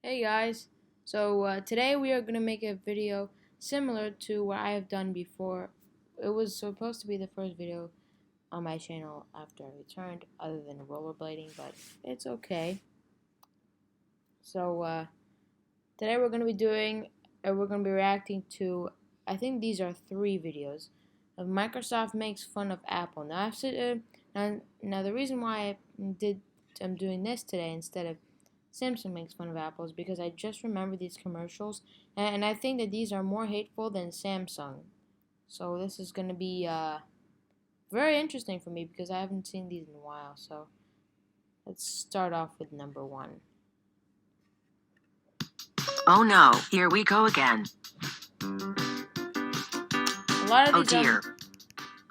Hey guys, so today we are going to make a video similar to what I have done before. It was supposed to be the first video on my channel after I returned, other than rollerblading, but it's okay. So today we're going to be reacting to, I think these are 3 videos of Microsoft makes fun of Apple. Now the reason why I'm doing this today instead of Samsung makes fun of Apple is because I just remember these commercials, and I think that these are more hateful than Samsung. So this is going to be very interesting for me because I haven't seen these in a while. So let's start off with number 1. Oh no, here we go again. A lot of these dear.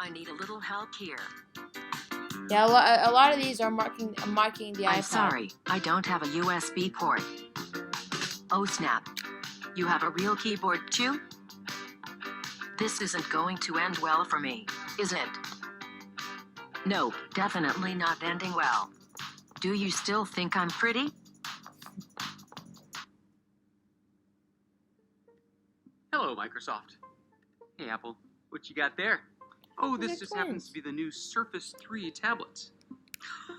I need a little help here. Yeah, a lot of these are marking the iPad. I'm sorry, I don't have a USB port. Oh snap. You have a real keyboard too? This isn't going to end well for me, is it? Nope, definitely not ending well. Do you still think I'm pretty? Hello, Microsoft. Hey, Apple. What you got there? Oh, this just happens to be the new Surface 3 tablet.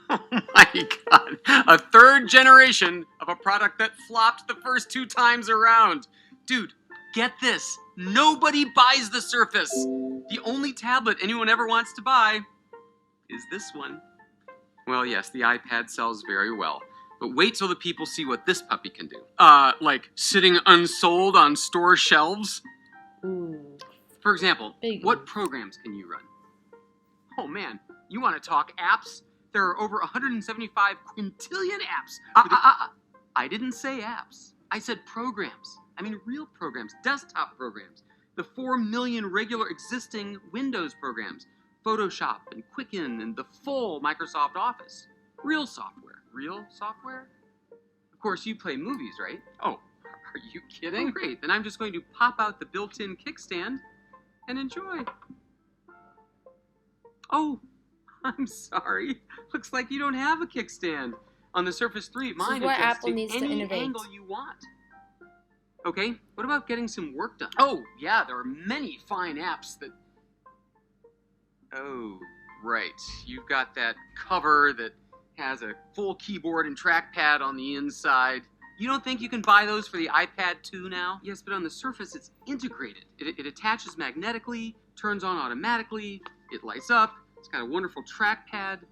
Oh my god. A 3rd generation of a product that flopped the first 2 times around. Dude, get this. Nobody buys the Surface. The only tablet anyone ever wants to buy is this one. Well, yes, the iPad sells very well. But wait till the people see what this puppy can do. Like sitting unsold on store shelves. Ooh. For example, Big what programs can you run? Oh man, you want to talk apps? There are over 175 quintillion apps. I didn't say apps. I said programs. I mean real programs, desktop programs. The 4 million regular existing Windows programs. Photoshop and Quicken and the full Microsoft Office. Real software. Real software? Of course, you play movies, right? Oh, are you kidding? Great, then I'm just going to pop out the built-in kickstand and enjoy. Oh, I'm sorry. Looks like you don't have a kickstand. On the Surface 3, mine why adjusts Apple to needs to any innovate. angle you want. Okay, what about getting some work done? Oh, yeah, there are many fine apps that... Oh, right. You've got that cover that has a full keyboard and trackpad on the inside. You don't think you can buy those for the iPad 2 now? Yes, but on the Surface, it's integrated. It attaches magnetically, turns on automatically, it lights up, it's got a wonderful trackpad.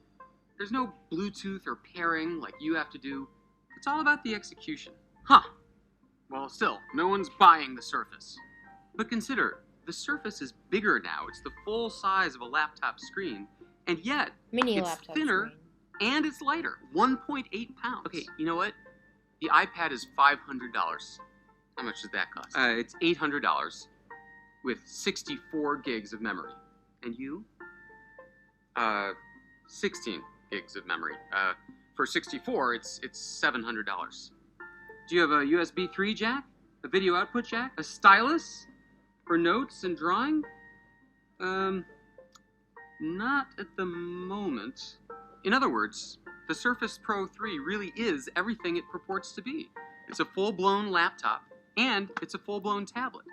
There's no Bluetooth or pairing like you have to do. It's all about the execution. Huh. Well, still, no one's buying the Surface. But consider, the Surface is bigger now. It's the full size of a laptop screen, and yet Mini it's laptop thinner screen. and it's lighter. 1.8 pounds. Okay, you know what? The iPad is $500. How much does that cost? It's $800 with 64 gigs of memory. And you? 16 gigs of memory. For 64, it's $700. Do you have a USB 3 jack? A video output jack? A stylus? For notes and drawing? Not at the moment. In other words, the Surface Pro 3 really is everything it purports to be. It's a full-blown laptop, and it's a full-blown tablet.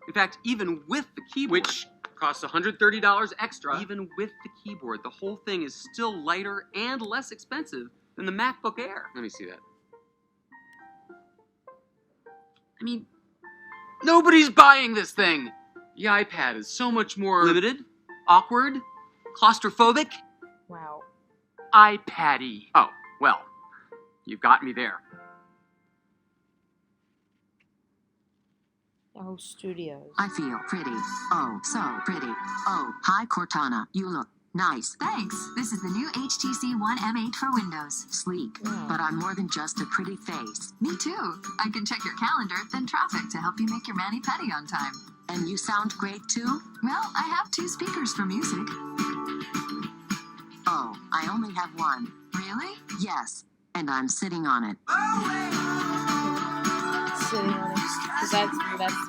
In fact, even with the keyboard, which costs $130 extra, even with the keyboard, the whole thing is still lighter and less expensive than the MacBook Air. Let me see that. I mean, nobody's buying this thing! The iPad is so much more limited, awkward, claustrophobic. Wow. iPad-y. Oh, well, you've got me there. Yahoo Studios. I feel pretty. Oh, so pretty. Oh, hi Cortana, you look nice. Thanks. This is the new HTC One M8 for Windows. Sleek, Yeah. but I'm more than just a pretty face. Me too. I can check your calendar, then traffic to help you make your mani-pedi on time. And you sound great too? Well, I have 2 speakers for music. Oh, I only have one. Really? Yes, and I'm sitting on it. Sitting on it, because that's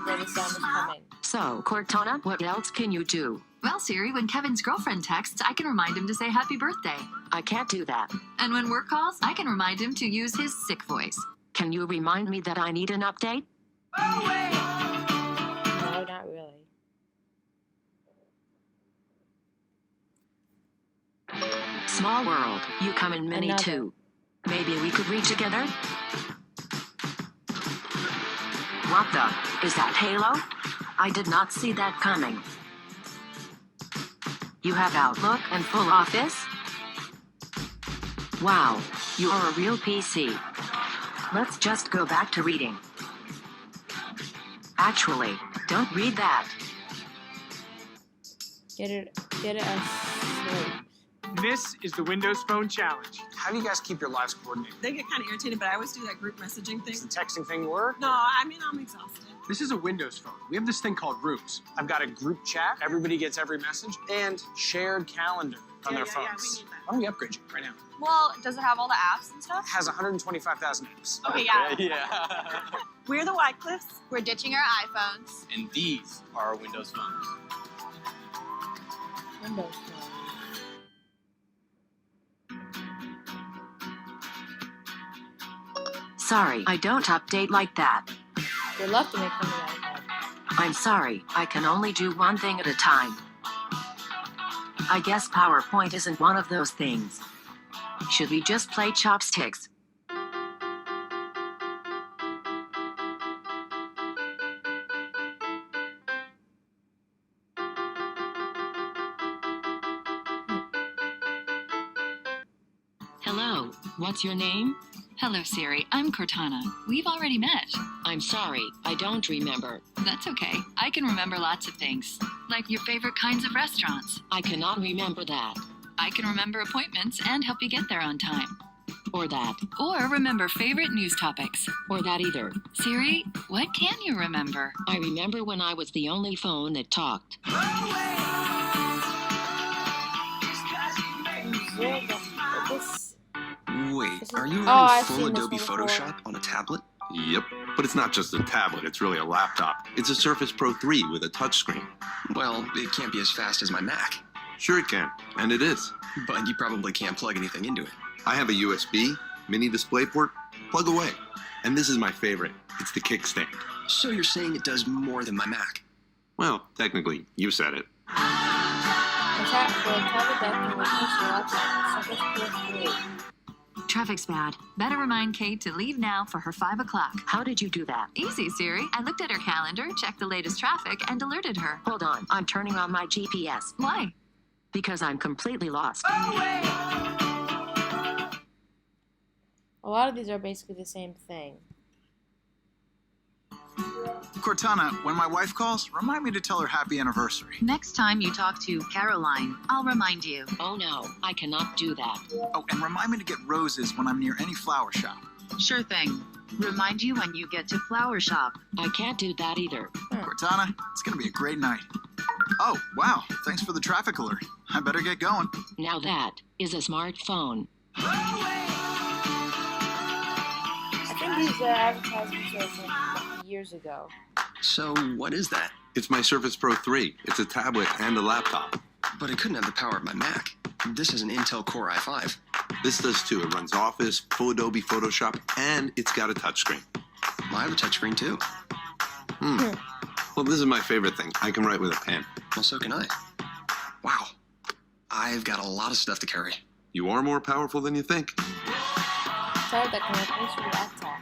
where the sound is coming. So, Cortana, what else can you do? Well, Siri, when Kevin's girlfriend texts, I can remind him to say happy birthday. I can't do that. And when work calls, I can remind him to use his sick voice. Can you remind me that I need an update? No, not really. Small world, you come in mini Another. too. Maybe we could read together? What the? Is that Halo? I did not see that coming. You have Outlook and full office? Wow, you are a real PC. Let's just go back to reading. Actually, don't read that. Get it as sleep. This is the Windows Phone Challenge. How do you guys keep your lives coordinated? They get kind of irritated, but I always do that group messaging thing. Does the texting thing work? No, I mean, I'm exhausted. This is a Windows phone. We have this thing called Rooms. I've got a group chat, everybody gets every message, and shared calendar on their Yeah, phones. we need that. Why don't we upgrade you right now? Well, does it have all the apps and It stuff? has 125,000 apps. Okay, yeah. Yeah. We're the Wycliffes. We're ditching our iPhones. And these are our Windows phones. Windows Phone. Sorry, I don't update like that. They love to make fun of that. I'm sorry, I can only do one thing at a time. I guess PowerPoint isn't one of those things. Should we just play chopsticks? Hello, what's your name? Hello, Siri. I'm Cortana. We've already met. I'm sorry, I don't remember. That's okay. I can remember lots of things, like your favorite kinds of restaurants. I cannot remember that. I can remember appointments and help you get there on time. Or that. Or remember favorite news topics. Or that either. Siri, what can you remember? I remember when I was the only phone that talked. This, Wait, This is- are you Oh, running I've full seen this Adobe one before. Photoshop on a tablet? Yep, but it's not just a tablet, it's really a laptop. It's a Surface Pro 3 with a touchscreen. Well, it can't be as fast as my Mac, Sure it can, and it is. but you probably can't plug anything into it. I have a USB, mini DisplayPort, plug away. And this is my favorite, it's the kickstand. So you're saying it does more than my Mac? Well, technically, you said it. Traffic's bad. Better remind Kate to leave now for her 5 o'clock. How did you do that? Easy, Siri. I looked at her calendar, checked the latest traffic, and alerted her. Hold on, I'm turning on my GPS. Why? Because I'm completely lost. A lot of these are basically the same thing. Cortana, when my wife calls, remind me to tell her happy anniversary. Next time you talk to Caroline, I'll remind you. Oh no, I cannot do that. Oh, and remind me to get roses when I'm near any flower shop. Sure thing. Remind you when you get to Flower Shop. I can't do that either. Cortana, it's gonna be a great night. Oh, wow, thanks for the traffic alert. I better get going. Now that is a smartphone. I think these advertisements are from years ago. So what is that? It's my Surface Pro 3. It's a tablet and a laptop. But it couldn't have the power of my Mac. This is an Intel Core i5. This does too. It runs Office, full Adobe Photoshop, and it's got a touchscreen. Well, I have a touchscreen too. Well, this is my favorite thing. I can write with a pen. Well, so can I. Wow. I've got a lot of stuff to carry. You are more powerful than you think. Sorry, that can replace your laptop.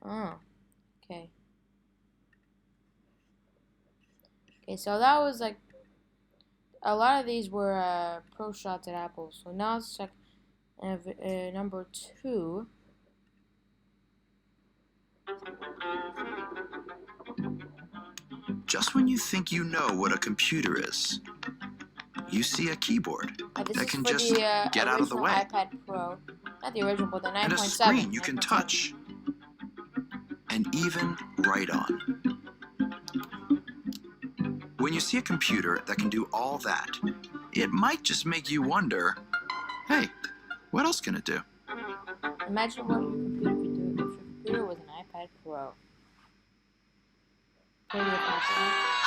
Oh, okay. Okay, so that was like a lot of these were pro shots at Apple. So now let's check number 2. Just when you think you know what a computer is, you see a keyboard This that is can for just the get out of the original way. iPad Pro, not the original, but the 9.7. And a screen you can touch and even write on. When you see a computer that can do all that, it might just make you wonder, hey, what else can it do? Imagine what your computer could do if your computer was an iPad Pro. Play with Apple.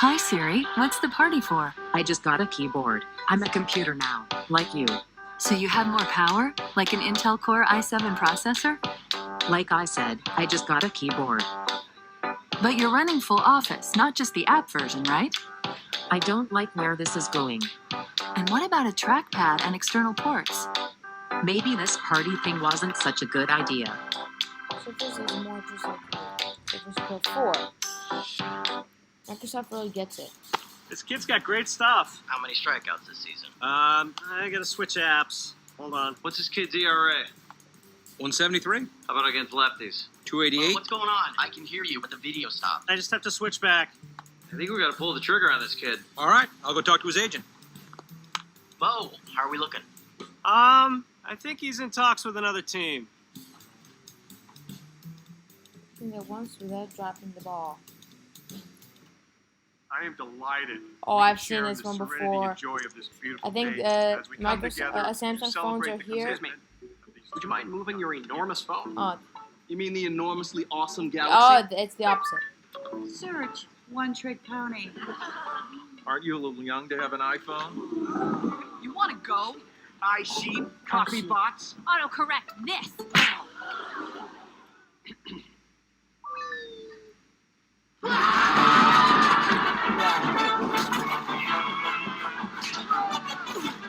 Hi, Siri. What's the party for? I just got a keyboard. I'm a computer now, like you. So you have more power? Like an Intel Core i7 processor? Like I said, I just got a keyboard. But you're running full Office, not just the app version, right? I don't like where this is going. And what about a trackpad and external ports? Maybe this party thing wasn't such a good idea. So this is more just like Surface Pro 4. Microsoft really gets it. This kid's got great stuff. How many strikeouts this season? I gotta switch apps. Hold on. What's this kid's ERA? 173, How about against lefties? 288. What's going on? I can hear you, but the video stopped. I just have to switch back. I think we gotta pull the trigger on this kid. All right, I'll go talk to his agent. Bo, how are we looking? I think he's in talks with another team. I think that once without dropping the ball. I am delighted. Oh, I've seen this one before. I think Samsung phones are here. Excuse me. Would you mind moving your enormous phone? Oh, You mean the enormously awesome it's the opposite. Search One Trick Pony. Aren't you a little young to have an iPhone? You want to go? I sheep, copy bots. Autocorrect this.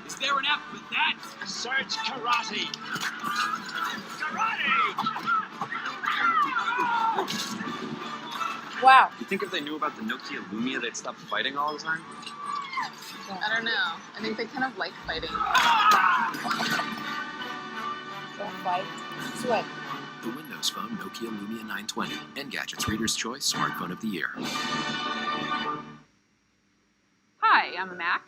Is there an app with that? Search karate. Wow. You think if they knew about the Nokia Lumia, they'd stop fighting all the time? I don't know. I think they kind of like fighting. Don't fight. Sweat. The Windows Phone Nokia Lumia 920. Engadget's Reader's Choice Smartphone of the Year. Hi, I'm a Mac,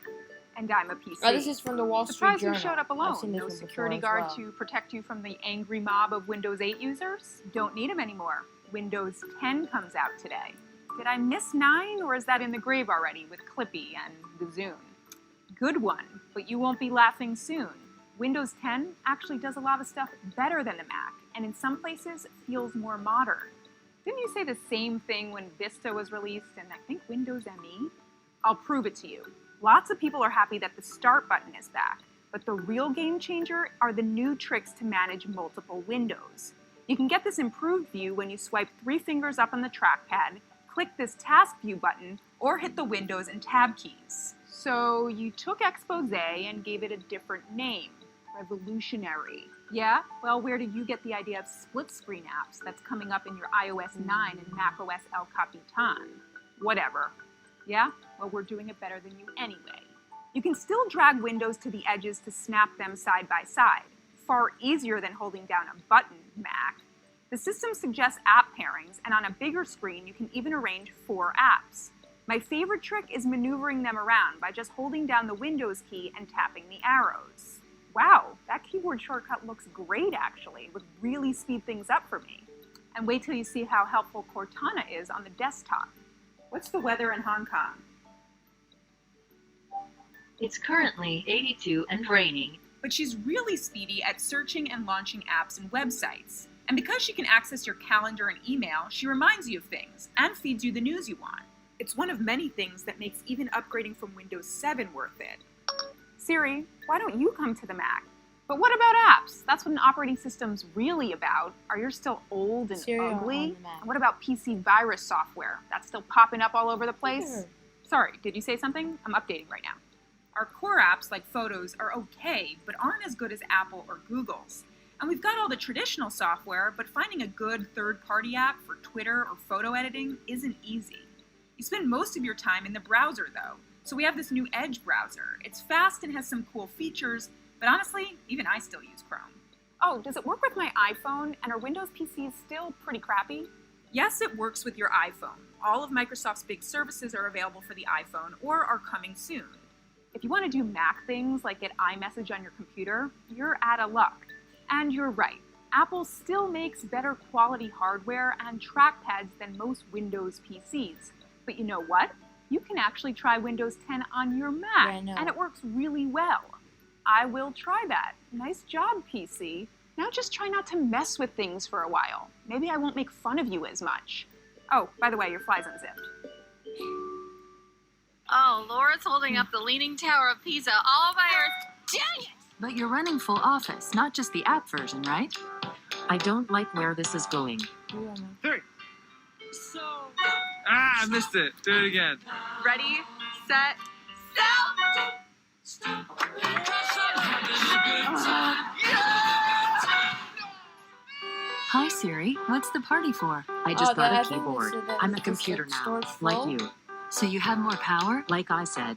and I'm a PC. Oh, this is from the Wall Street Surprised Journal. you showed up I've alone. seen this No one before security as guard well. to protect you from the angry mob of Windows 8 users? Don't need them anymore. Windows 10 comes out today. Did I miss 9, or is that in the grave already with Clippy and the Zune? Good one, but you won't be laughing soon. Windows 10 actually does a lot of stuff better than the Mac, and in some places feels more modern. Didn't you say the same thing when Vista was released and I think Windows ME? I'll prove it to you. Lots of people are happy that the Start button is back, but the real game changer are the new tricks to manage multiple windows. You can get this improved view when you swipe 3 fingers up on the trackpad, click this Task View button, or hit the Windows and Tab keys. So you took Expose and gave it a different name. Revolutionary. Yeah? Well, where did you get the idea of split screen apps that's coming up in your iOS 9 and macOS El Capitan? Whatever. Yeah? Well, we're doing it better than you anyway. You can still drag windows to the edges to snap them side by side. Far easier than holding down a button, Mac. The system suggests app pairings, and on a bigger screen, you can even arrange 4 apps. My favorite trick is maneuvering them around by just holding down the Windows key and tapping the arrows. Wow, that keyboard shortcut looks great, actually. It would really speed things up for me. And wait till you see how helpful Cortana is on the desktop. What's the weather in Hong Kong? It's currently 82 and raining. But she's really speedy at searching and launching apps and websites. And because she can access your calendar and email, she reminds you of things and feeds you the news you want. It's one of many things that makes even upgrading from Windows 7 worth it. Siri, why don't you come to the Mac? But what about apps? That's what an operating system's really about. Are you still old and Siri on ugly? the Mac. And what about PC virus software? That's still popping up all over the place? Sure. Sorry, did you say something? I'm updating right now. Our core apps like Photos are okay, but aren't as good as Apple or Google's. And we've got all the traditional software, but finding a good third-party app for Twitter or photo editing isn't easy. You spend most of your time in the browser, though. So we have this new Edge browser. It's fast and has some cool features, but honestly, even I still use Chrome. Oh, does it work with my iPhone? And are Windows PCs still pretty crappy? Yes, it works with your iPhone. All of Microsoft's big services are available for the iPhone or are coming soon. If you want to do Mac things like get iMessage on your computer, you're out of luck. And you're right. Apple still makes better quality hardware and trackpads than most Windows PCs. But you know what? You can actually try Windows 10 on your Mac, Yeah, I know. and it works really well. I will try that. Nice job, PC. Now just try not to mess with things for a while. Maybe I won't make fun of you as much. Oh, by the way, your fly's unzipped. Oh, Laura's holding up the Leaning Tower of Pisa all by her. Dang it! But you're running full Office, not just the app version, right? I don't like where this is going. 3. I missed it. Do it again. Ready, set, Hi, Siri. What's the party for? I just got I a think keyboard. they said that I'm a it's computer like now, storage like full. you. So you have more power? Like I said.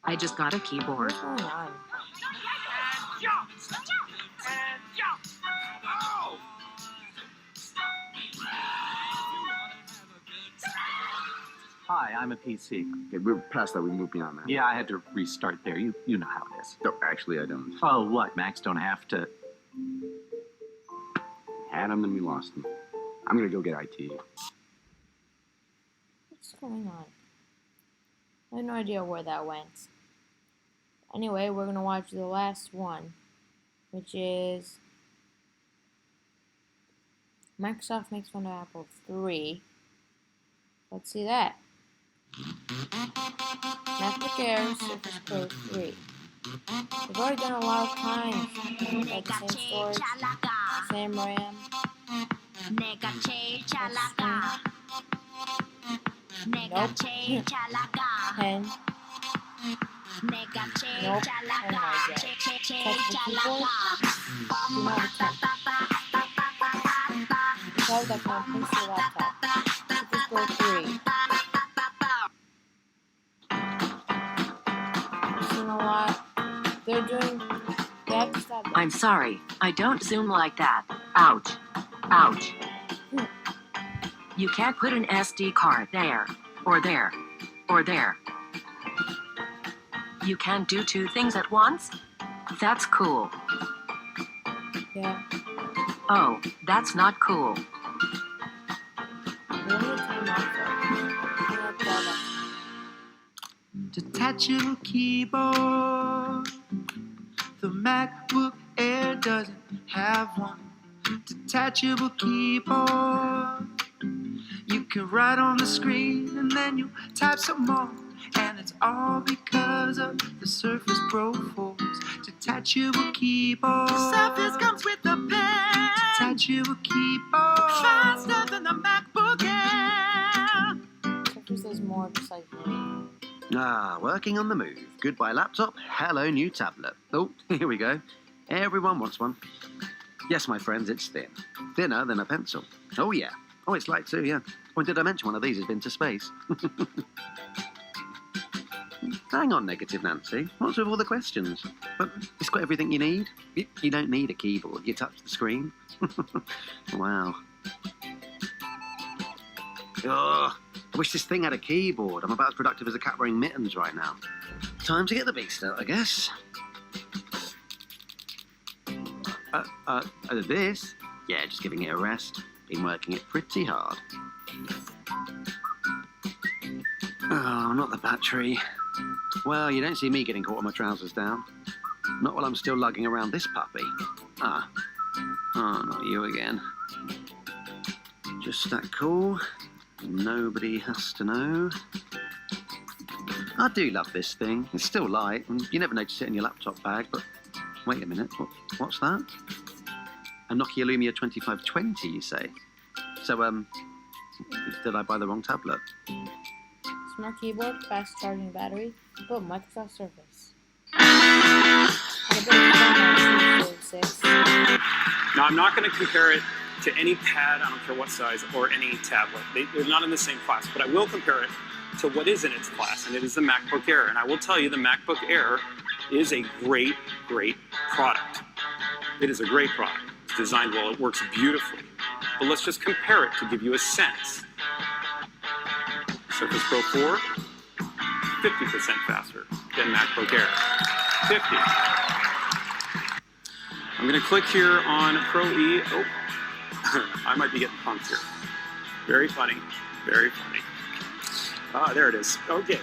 I just got a keyboard. What's going on? Hi, I'm a PC. Okay, we're past that. We moved beyond that. Yeah, I had to restart there. You know how it is. No, actually, I don't. Oh, what? Macs don't have to. Had him, then we lost him. I'm gonna go get IT. What's going on? I have no idea where that went. Anyway, we're gonna watch the last one, which is Microsoft makes fun of Apple 3. Let's see that. MacBook Air, Surface Pro 3. We've already done a lot of times. Like the same storage, same RAM. Nope. Pen. Nope. And hard drive. Touch the keyboard. Do not attempt. Cloud that can replace your laptop. Surface Pro 3. You know what? They're doing. They have to stop that. I'm sorry. I don't zoom like that. Ouch. Ouch. You can't put an SD card there, or there, or there. You can't do two things at once? That's cool. Yeah. Oh, that's not cool. Detachable keyboard. The MacBook Air doesn't have one. Detachable keyboard. You can write on the screen and then you type some more. And it's all because of the Surface Pro 4's detachable keyboard. The Surface comes with a pen. Detachable keyboard. Faster than the MacBook Air. Surface does more just like me. Ah, working on the move. Goodbye laptop, hello new tablet. Oh, here we go. Everyone wants one. Yes, my friends, it's thin. Thinner than a pencil. Oh, yeah. Oh, it's light too, yeah. Or did I mention one of these has been to space? Hang on, Negative Nancy. What's with all the questions? But it's got everything you need. You don't need a keyboard. You touch the screen. Wow. Ugh. I wish this thing had a keyboard. I'm about as productive as a cat wearing mittens right now. Time to get the beast out, I guess. This? Yeah, just giving it a rest. Been working it pretty hard. Oh, not the battery. Well, you don't see me getting caught with my trousers down. Not while I'm still lugging around this puppy. Ah. Oh, not you again. Just that cool. Nobody has to know. I do love this thing. It's still light, and you never notice it in your laptop bag, but wait a minute. What's that? A Nokia Lumia 2520, you say? So, did I buy the wrong tablet? Smart keyboard, fast charging battery, but Microsoft Surface. Now, I'm not going to compare it to any pad, I don't care what size, or any tablet. They're not in the same class, but I will compare it to what is in its class, and it is the MacBook Air. And I will tell you, the MacBook Air is a great, great product. It is a great product. It's designed well, it works beautifully. But let's just compare it to give you a sense. Surface Pro 4, 50% faster than MacBook Air. 50. I'm going to click here on Pro E. Oh, I might be getting punked here. Very funny. Very funny. Ah, there it is. Okay.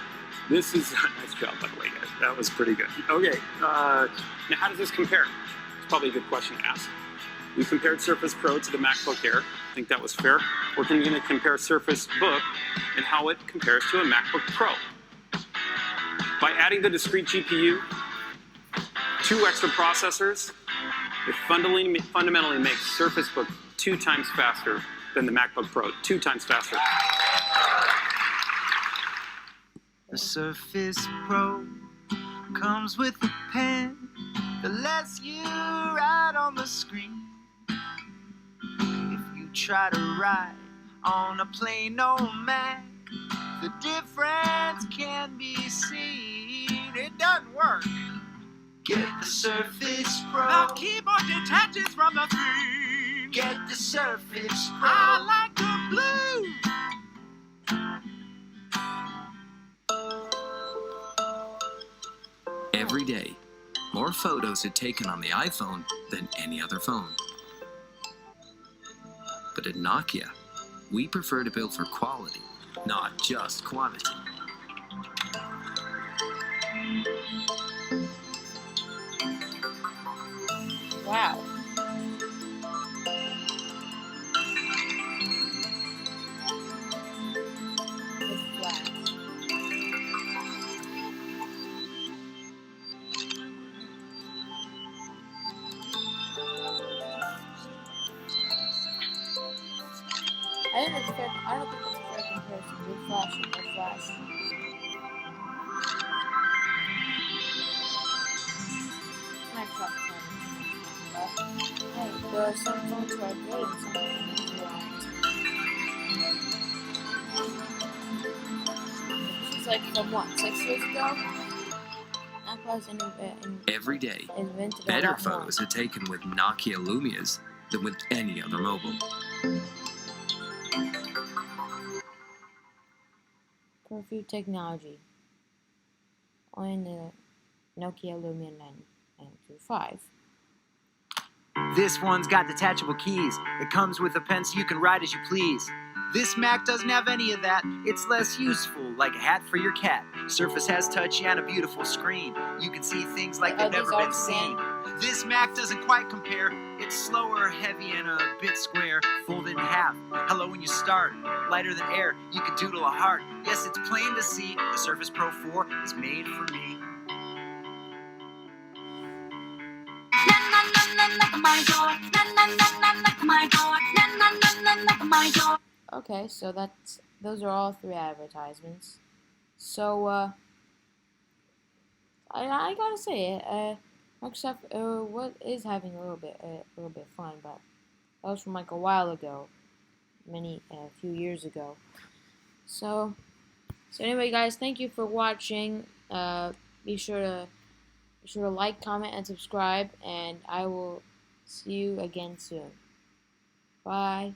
This is a nice job, by the way, guys. That was pretty good. Okay. Now, how does this compare? It's probably a good question to ask. We compared Surface Pro to the MacBook Air. I think that was fair. We're going to compare Surface Book and how it compares to a MacBook Pro. By adding the discrete GPU 2 extra processors. It fundamentally makes Surface Book 2 times faster than the MacBook Pro. 2 times faster. The Surface Pro comes with a pen that lets you write on the screen. If you try to write on a plain old Mac, the difference can be seen. It doesn't work. Get the Surface Pro. The keyboard detaches from the screen. Get the Surface Pro. I like the blue. Every day, more photos are taken on the iPhone than any other phone. But at Nokia, we prefer to build for quality, not just quantity. Wow. It's flat. I don't think that's a fair comparison. With Flash and no Flash. Microsoft hey, there are some phones that are good and some that aren't. It's like from what, 6 years ago? Every day, better photos are taken with Nokia Lumias than with any other mobile. Curfew technology on the Nokia Lumia 925. This one's got detachable keys. It comes with a pen so you can write as you please. This Mac doesn't have any of that. It's less useful, like a hat for your cat. Surface has touch and a beautiful screen. You can see things like they've never been seen. This Mac doesn't quite compare. It's slower, heavy, and a bit square. Folded in half. Hello when you start. Lighter than air. You can doodle a heart. Yes, it's plain to see. The Surface Pro 4 is made for me. Okay, so those are all 3 advertisements. So I gotta say, Microsoft is having a little bit of fun, but that was from like a while ago, a few years ago. So anyway, guys, thank you for watching. Be sure to like, comment, and subscribe, and I will see you again soon. Bye.